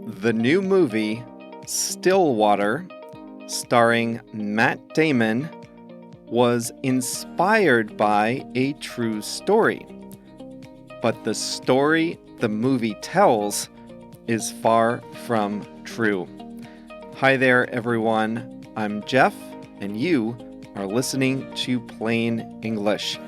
The new movie, Stillwater, starring Matt Damon, was inspired by a true story. But the story the movie tells is far from true. Hi there, everyone. I'm Jeff, and you are listening to Plain English.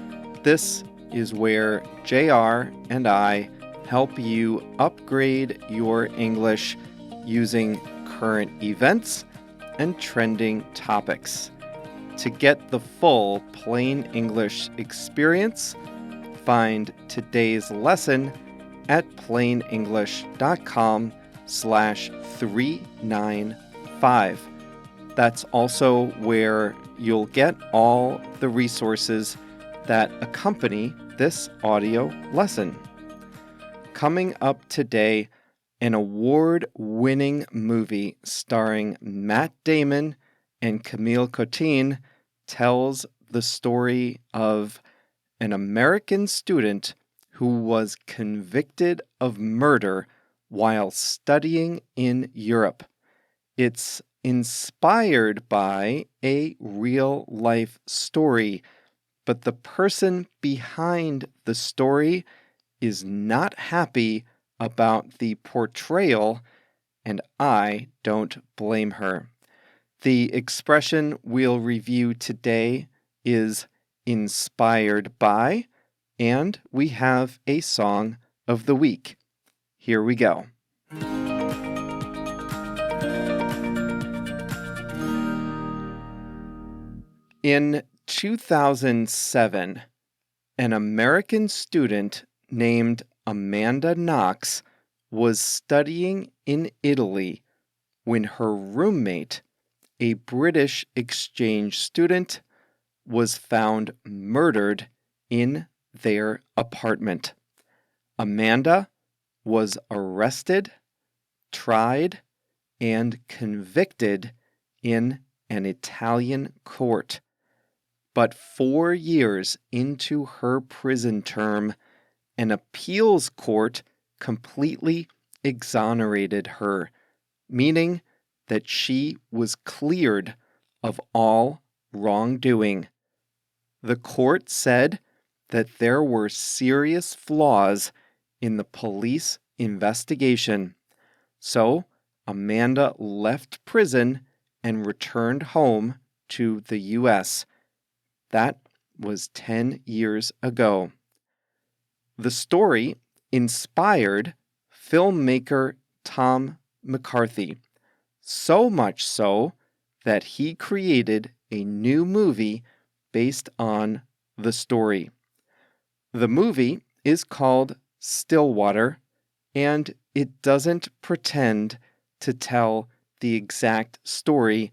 This is where JR and I help you upgrade your English using current events and trending topics. To get the full Plain English experience, find today's lesson at plainenglish.com/395. That's also where you'll get all the resources that accompany this audio lesson. Coming up today, an award-winning movie starring Matt Damon and Camille Cottin tells the story of an American student who was convicted of murder while studying in Europe. It's inspired by a real-life story, but the person behind the story is not happy about the portrayal, and I don't blame her. The expression we'll review today is inspired by, and we have a song of the week. Here we go. In 2007, an American student named Amanda Knox was studying in Italy when her roommate, a British exchange student, was found murdered in their apartment. Amanda was arrested, tried, and convicted in an Italian court. But 4 years into her prison term, an appeals court completely exonerated her, meaning that she was cleared of all wrongdoing. The court said that there were serious flaws in the police investigation, so Amanda left prison and returned home to the U.S. That was 10 years ago. The story inspired filmmaker Tom McCarthy, so much so that he created a new movie based on the story. The movie is called Stillwater, and it doesn't pretend to tell the exact story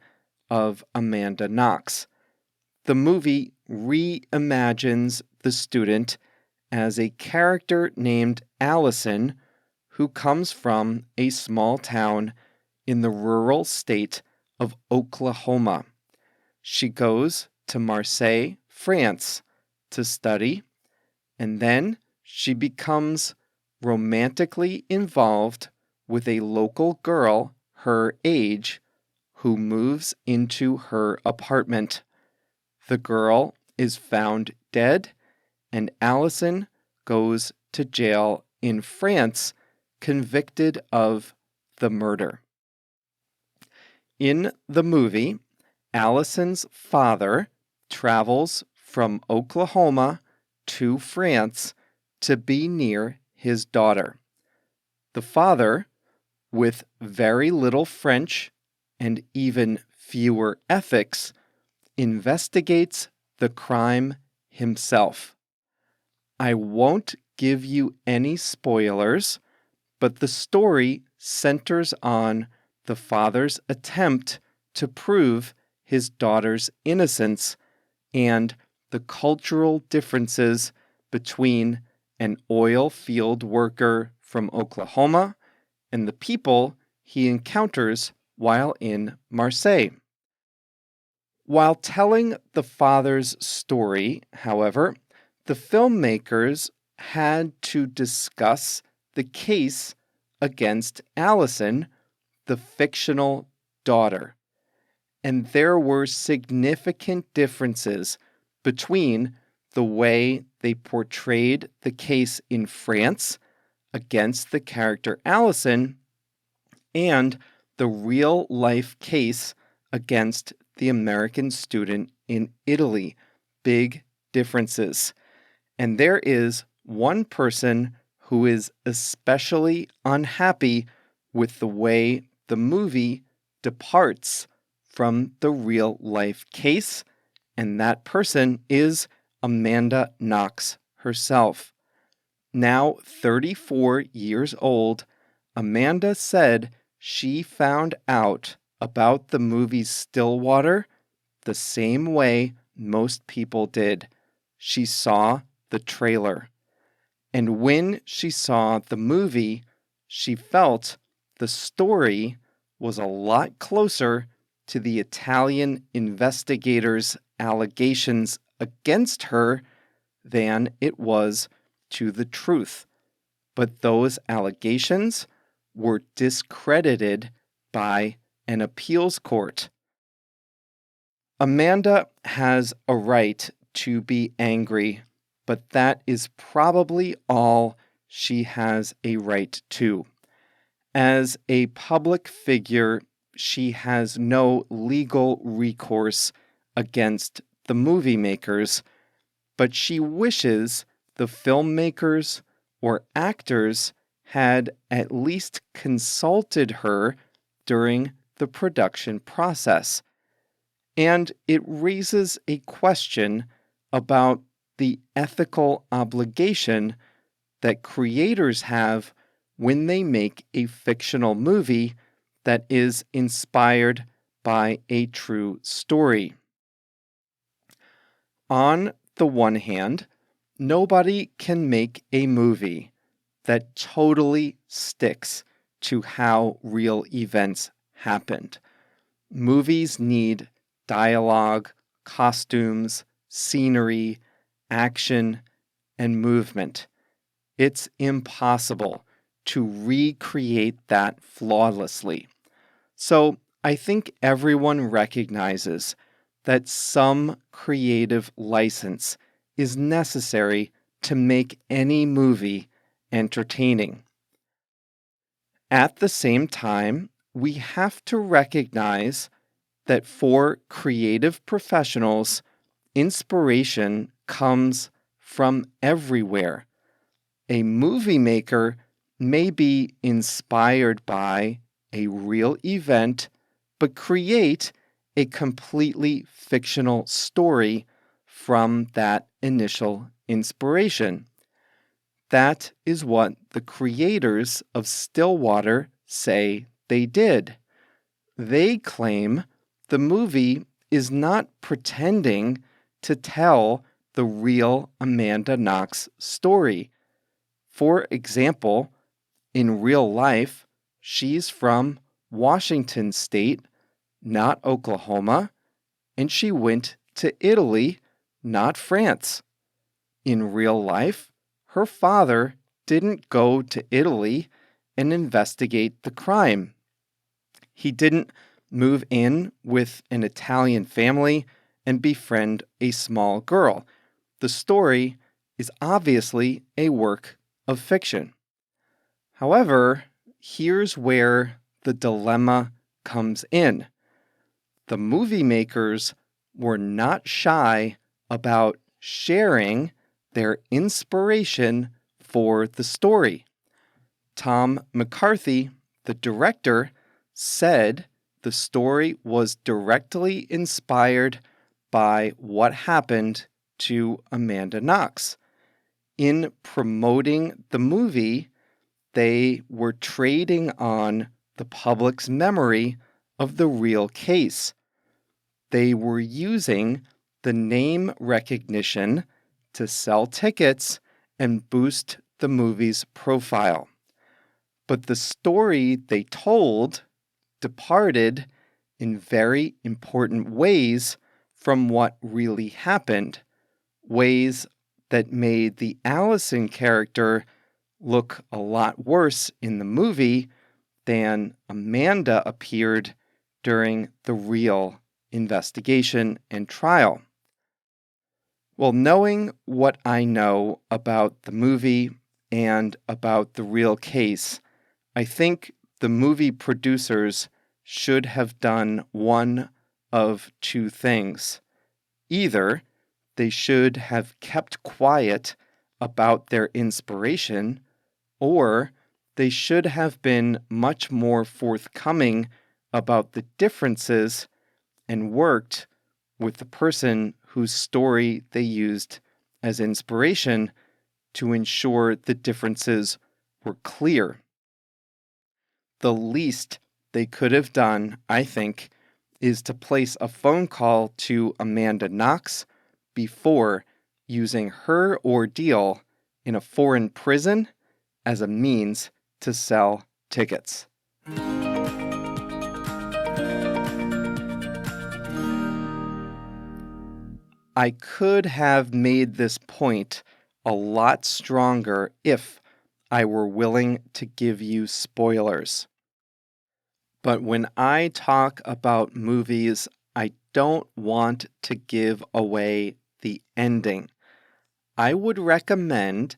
of Amanda Knox. The movie reimagines the student as a character named Allison, who comes from a small town in the rural state of Oklahoma. She goes to Marseille, France, to study, and then she becomes romantically involved with a local girl her age who moves into her apartment. The girl is found dead, and Allison goes to jail in France, convicted of the murder. In the movie, Allison's father travels from Oklahoma to France to be near his daughter. The father, with very little French and even fewer ethics, investigates the crime himself. I won't give you any spoilers, but the story centers on the father's attempt to prove his daughter's innocence and the cultural differences between an oil field worker from Oklahoma and the people he encounters while in Marseille. While telling the father's story, however, the filmmakers had to discuss the case against Allison, the fictional daughter. And there were significant differences between the way they portrayed the case in France against the character Allison and the real-life case against the American student in Italy. Big differences. And there is one person who is especially unhappy with the way the movie departs from the real-life case, and that person is Amanda Knox herself. Now 34 years old, Amanda said she found out about the movie Stillwater the same way most people did. She saw the trailer. And when she saw the movie, she felt the story was a lot closer to the Italian investigators' allegations against her than it was to the truth. But those allegations were discredited by an appeals court. Amanda has a right to be angry, but that is probably all she has a right to. As a public figure, she has no legal recourse against the movie makers, but she wishes the filmmakers or actors had at least consulted her during the production process. And it raises a question about the ethical obligation that creators have when they make a fictional movie that is inspired by a true story. On the one hand, nobody can make a movie that totally sticks to how real events happened. Movies need dialogue, costumes, scenery, action, and movement. It's impossible to recreate that flawlessly. So I think everyone recognizes that some creative license is necessary to make any movie entertaining. At the same time, we have to recognize that for creative professionals, inspiration comes from everywhere. A movie maker may be inspired by a real event, but create a completely fictional story from that initial inspiration. That is what the creators of Stillwater say they did. They claim the movie is not pretending to tell the real Amanda Knox story. For example, in real life, she's from Washington State, not Oklahoma, and she went to Italy, not France. In real life, her father didn't go to Italy and investigate the crime. He didn't move in with an Italian family and befriend a small girl. The story is obviously a work of fiction. However, here's where the dilemma comes in. The movie makers were not shy about sharing their inspiration for the story. Tom McCarthy, the director, said the story was directly inspired by what happened to Amanda Knox. In promoting the movie, they were trading on the public's memory of the real case. They were using the name recognition to sell tickets and boost the movie's profile. But the story they told departed in very important ways from what really happened, ways that made the Allison character look a lot worse in the movie than Amanda appeared during the real investigation and trial. Well, knowing what I know about the movie and about the real case, I think the movie producers should have done one of two things. Either they should have kept quiet about their inspiration, or they should have been much more forthcoming about the differences and worked with the person whose story they used as inspiration to ensure the differences were clear. The least they could have done, I think, is to place a phone call to Amanda Knox before using her ordeal in a foreign prison as a means to sell tickets. I could have made this point a lot stronger if I were willing to give you spoilers. But when I talk about movies, I don't want to give away the ending. I would recommend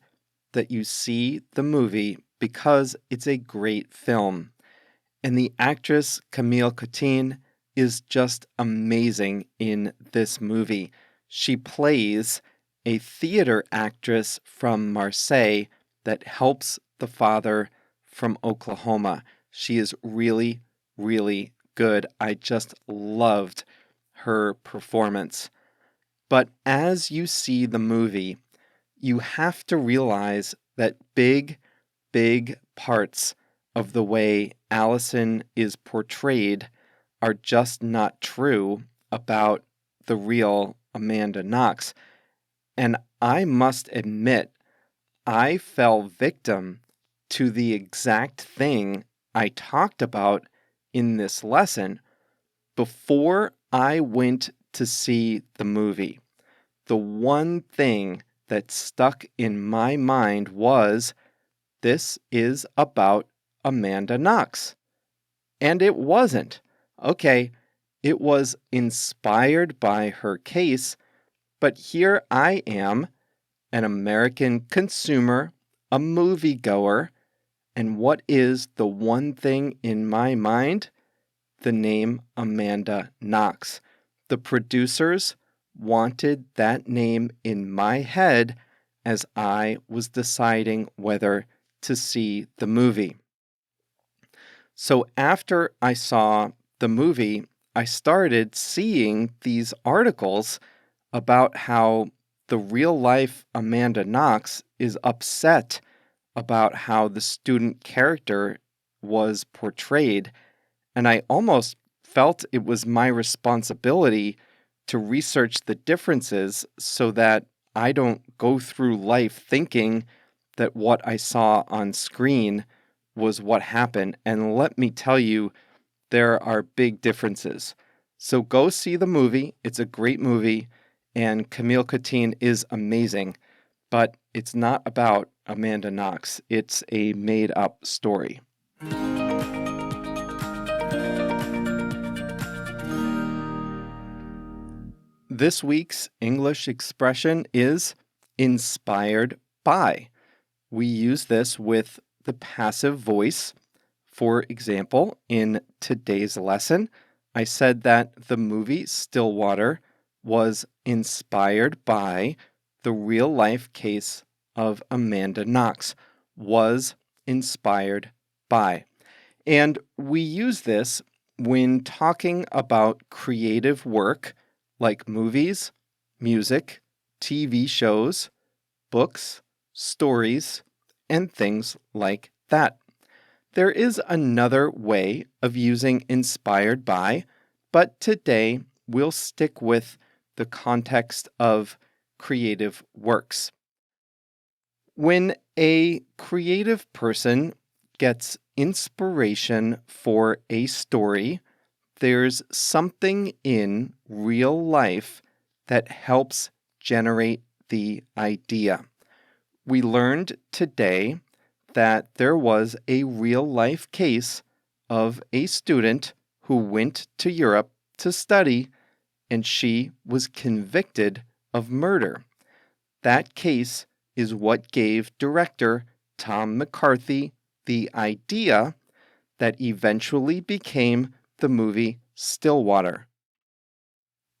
that you see the movie because it's a great film. And the actress Camille Cottin is just amazing in this movie. She plays a theater actress from Marseille that helps the father from Oklahoma. She is really, really good. I just loved her performance. But as you see the movie, you have to realize that big parts of the way Allison is portrayed are just not true about the real Amanda Knox. And I must admit, I fell victim to the exact thing I talked about in this lesson before I went to see the movie. The one thing that stuck in my mind was, this is about Amanda Knox. And it wasn't. Okay, it was inspired by her case, but here I am, an American consumer, a moviegoer, and what is the one thing in my mind? The name Amanda Knox. The producers wanted that name in my head as I was deciding whether to see the movie. So after I saw the movie, I started seeing these articles about how the real life Amanda Knox is upset about how the student character was portrayed. And I almost felt it was my responsibility to research the differences so that I don't go through life thinking that what I saw on screen was what happened. And let me tell you, there are big differences. So go see the movie. It's a great movie, and Camille Cottin is amazing. But it's not about Amanda Knox. It's a made-up story. This week's English expression is inspired by. We use this with the passive voice. For example, in today's lesson, I said that the movie Stillwater was inspired by the real-life case of Amanda Knox. Was inspired by. And we use this when talking about creative work like movies, music, TV shows, books, stories, and things like that. There is another way of using inspired by, but today we'll stick with the context of creative works. When a creative person gets inspiration for a story, there's something in real life that helps generate the idea. We learned today that there was a real-life case of a student who went to Europe to study, and she was convicted of murder. That case is what gave director Tom McCarthy the idea that eventually became the movie Stillwater.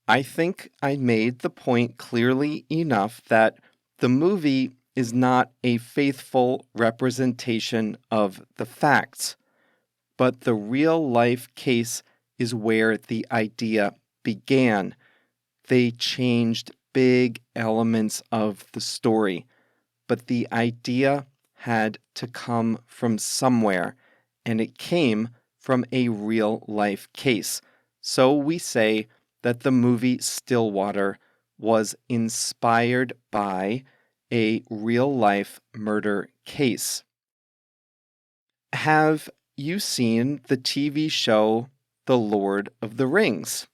I think I made the point clearly enough that the movie is not a faithful representation of the facts, but the real-life case is where the idea began. They changed big elements of the story, but the idea had to come from somewhere, and it came from a real-life case. So we say that the movie Stillwater was inspired by a real-life murder case. Have you seen the TV show The Lord of the Rings?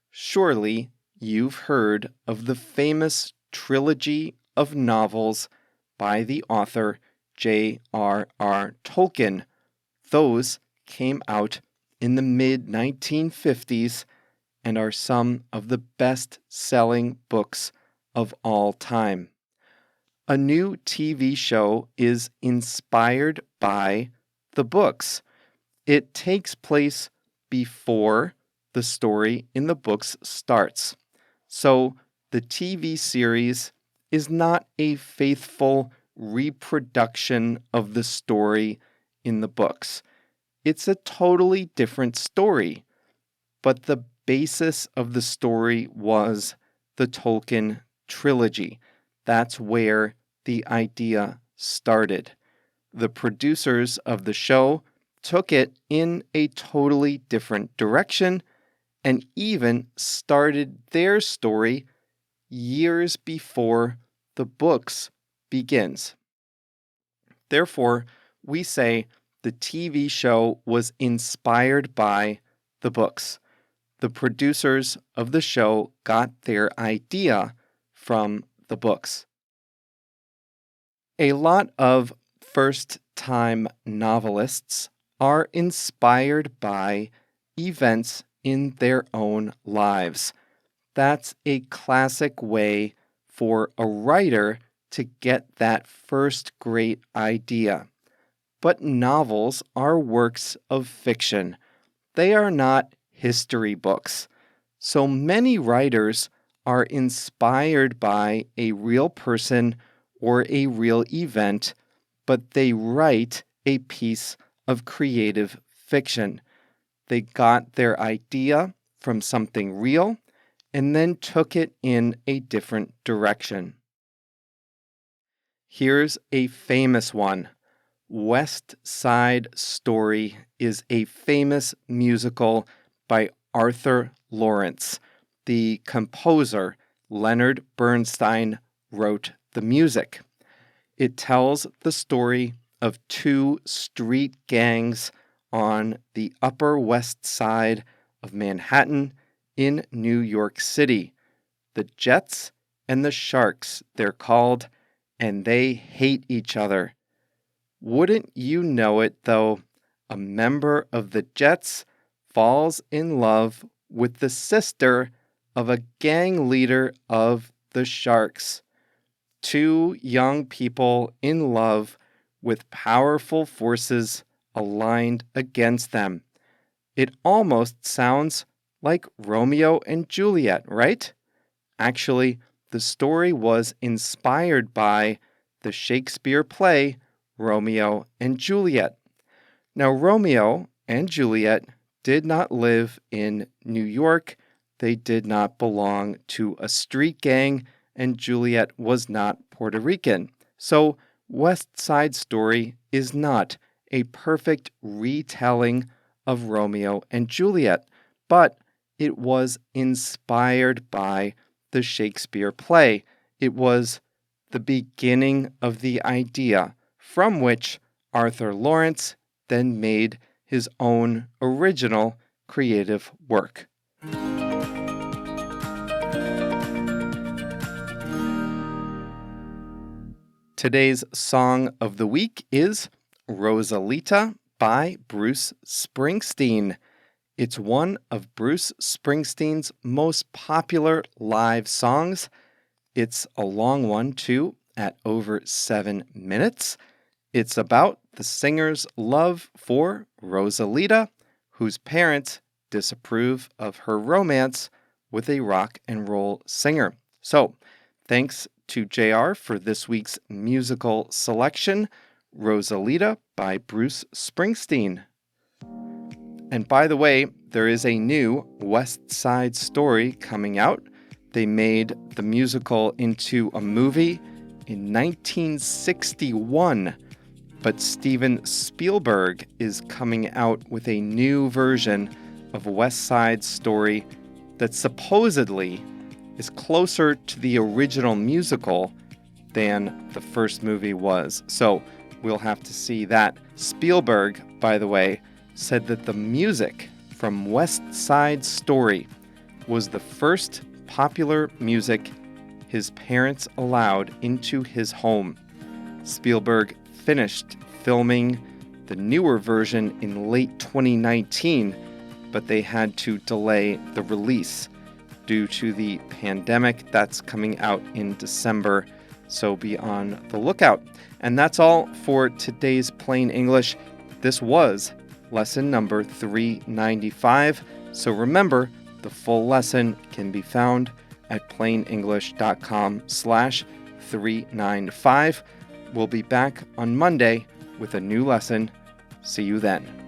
Surely you've heard of the famous trilogy of novels by the author J.R.R. Tolkien. Those came out in the mid-1950s and are some of the best-selling books of all time. A new TV show is inspired by the books. It takes place before the story in the books starts. So the TV series is not a faithful reproduction of the story in the books. It's a totally different story, but the basis of the story was the Tolkien trilogy. That's where the idea started. The producers of the show took it in a totally different direction and even started their story years before the books begins. Therefore, we say the TV show was inspired by the books. The producers of the show got their idea from the books. A lot of first-time novelists are inspired by events in their own lives. That's a classic way for a writer to get that first great idea. But novels are works of fiction. They are not history books. So many writers are inspired by a real person or a real event, but they write a piece of creative fiction. They got their idea from something real and then took it in a different direction. Here's a famous one. West Side Story is a famous musical by Arthur Lawrence. The composer, Leonard Bernstein, wrote the music. It tells the story of two street gangs on the Upper West Side of Manhattan in New York City. The Jets and the Sharks, they're called, and they hate each other. Wouldn't you know it, though, a member of the Jets falls in love with the sister of a gang leader of the Sharks. Two young people in love with powerful forces aligned against them. It almost sounds like Romeo and Juliet, right? Actually, the story was inspired by the Shakespeare play Romeo and Juliet. Now, Romeo and Juliet did not live in New York. They did not belong to a street gang, and Juliet was not Puerto Rican. So, West Side Story is not a perfect retelling of Romeo and Juliet, but it was inspired by the Shakespeare play. It was the beginning of the idea from which Arthur Lawrence then made his own original creative work. Today's song of the week is Rosalita by Bruce Springsteen. It's one of Bruce Springsteen's most popular live songs. It's a long one, too, at over 7 minutes. It's about the singer's love for Rosalita, whose parents disapprove of her romance with a rock and roll singer. So, thanks to JR for this week's musical selection, Rosalita by Bruce Springsteen. And by the way, there is a new West Side Story coming out. They made the musical into a movie in 1961, but Steven Spielberg is coming out with a new version of West Side Story that supposedly is closer to the original musical than the first movie was. So we'll have to see that. Spielberg, by the way, said that the music from West Side Story was the first popular music his parents allowed into his home. Spielberg finished filming the newer version in late 2019, but they had to delay the release due to the pandemic. That's coming out in December, so be on the lookout. And that's all for today's Plain English. This was lesson number 395. So remember, the full lesson can be found at plainenglish.com/395. We'll be back on Monday with a new lesson. See you then.